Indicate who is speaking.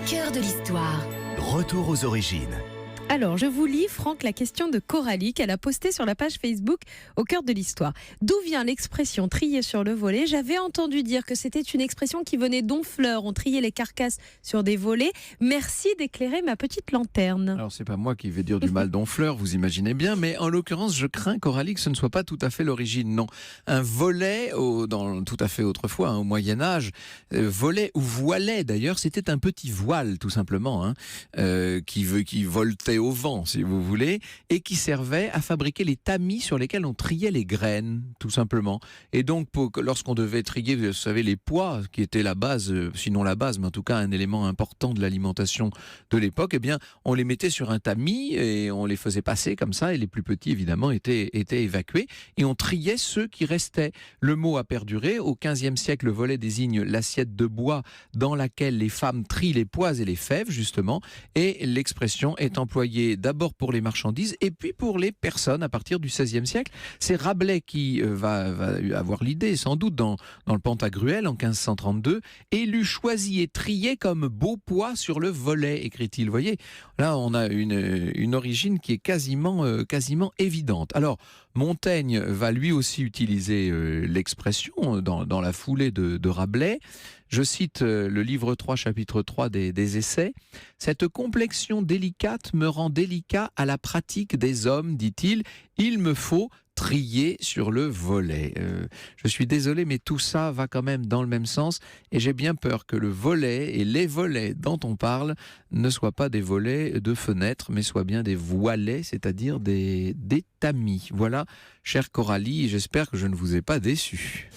Speaker 1: cœur de l'histoire.
Speaker 2: Retour aux origines.
Speaker 3: Alors, je vous lis, Franck, la question de Coralie qu'elle a postée sur la page Facebook Au cœur de l'histoire. D'où vient l'expression trier sur le volet ? J'avais entendu dire que c'était une expression qui venait d'Honfleur. On triait les carcasses sur des volets. Merci d'éclairer ma petite lanterne.
Speaker 4: Alors, c'est pas moi qui vais dire du mal d'Honfleur, vous imaginez bien, mais en l'occurrence, je crains, Coralie, que ce ne soit pas tout à fait l'origine. Non, un volet, tout à fait autrefois, au Moyen-Âge, volet ou voilet d'ailleurs, c'était un petit voile, tout simplement, qui voltait au vent, si vous voulez, et qui servait à fabriquer les tamis sur lesquels on triait les graines, tout simplement. Et donc, lorsqu'on devait trier, vous savez, les pois, qui étaient la base, sinon la base, mais en tout cas un élément important de l'alimentation de l'époque, eh bien, on les mettait sur un tamis et on les faisait passer comme ça, et les plus petits, évidemment, étaient évacués, et on triait ceux qui restaient. Le mot a perduré. Au XVe siècle, le volet désigne l'assiette de bois dans laquelle les femmes trient les pois et les fèves, justement, et l'expression est employée d'abord pour les marchandises et puis pour les personnes à partir du XVIe siècle. C'est Rabelais qui va avoir l'idée, sans doute, dans le Pantagruel en 1532. Élu, choisi et trié comme beau pois sur le volet, écrit-il. Vous voyez, là on a une origine qui est quasiment évidente. Alors, Montaigne va lui aussi utiliser l'expression dans la foulée de Rabelais. Je cite le livre 3, chapitre 3 des Essais. « Cette complexion délicate me rend délicat à la pratique des hommes, dit-il. Il me faut trier sur le volet. » Je suis désolé, mais tout ça va quand même dans le même sens. Et j'ai bien peur que le volet et les volets dont on parle ne soient pas des volets de fenêtres, mais soient bien des voilets, c'est-à-dire des tamis. Voilà, chère Coralie, j'espère que je ne vous ai pas déçu.